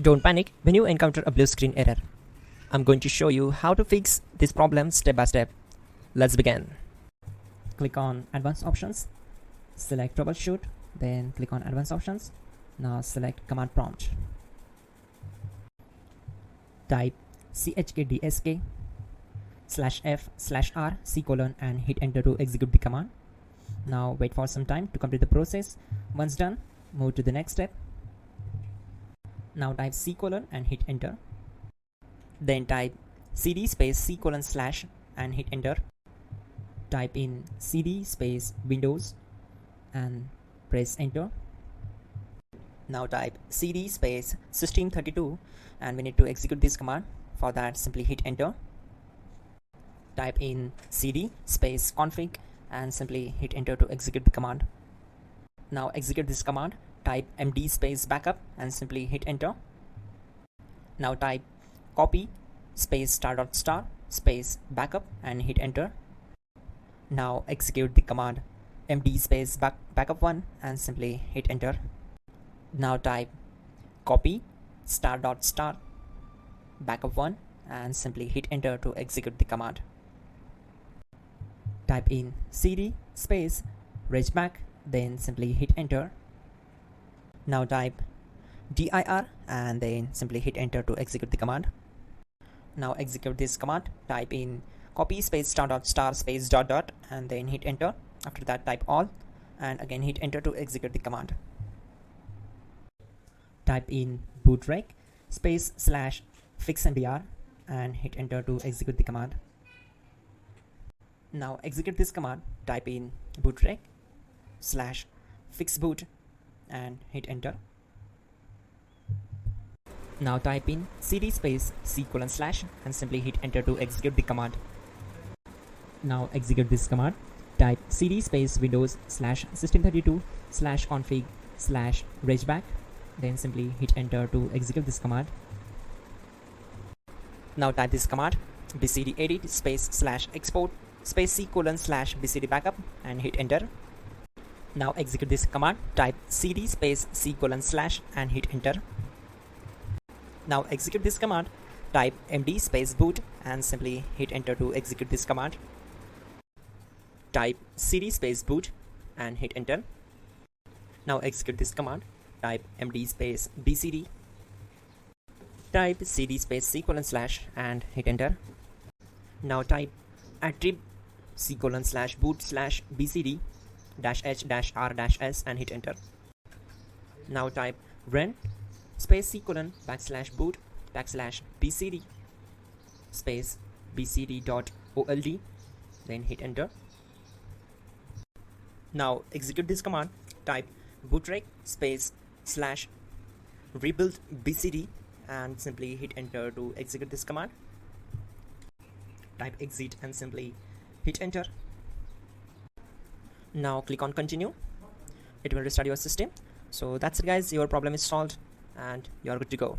Don't panic when you encounter a blue screen error. I'm going to show you how to fix this problem step by step. Let's begin. Click on Advanced Options, select Troubleshoot, then click on Advanced Options. Now select Command Prompt. Type chkdsk /f/r c:, and hit enter to execute the command. Now wait for some time to complete the process. Once done, move to the next step. Now type c:, and hit enter. Then type cd space c:/ and hit enter. Type in cd space Windows and press enter. Now type cd space system32 and we need to execute this command. For that, simply hit enter. Type in cd space config and simply hit enter to execute the command. Now execute this command. Type md space backup and simply hit enter. Now type copy space *** space backup and hit enter. Now execute the command md space backup1 and simply hit enter. Now type copy *** backup1 and simply hit enter to execute the command. Type in cd space regback, then simply hit enter. Now type dir and then simply hit enter to execute the command. Now execute this command. Type in copy space *** space .. and then hit enter. After that, type all and again hit enter to execute the command. Type in bootrec space /fixmdr and hit enter to execute the command. Now execute this command. Type in bootrec /fixboot and hit enter. Now type in cd space c:/ and simply hit enter to execute the command. Now execute this command. Type cd space Windows /system32 /config /regback, then simply hit enter to execute this command. Now type this command bcd edit space /export space c:/ bcd backup and hit enter. Now execute this command. Type cd space c:/ and hit enter. Now execute this command. Type md space boot and simply hit enter to execute this command. Type cd space boot and hit enter. Now execute this command. Type md space bcd. Type cd space c:/ and hit enter. Now type attrib c:/boot /bcd -h-r-s and hit enter. Now type run space c:/ \boot \bcd space bcd.old, then hit enter. Now execute this command. Type bootrec space /rebuild bcd and simply hit enter to execute this command. Type exit and simply hit enter. Now click on continue. It will restart your system. So that's it guys, your problem is solved and you're good to go.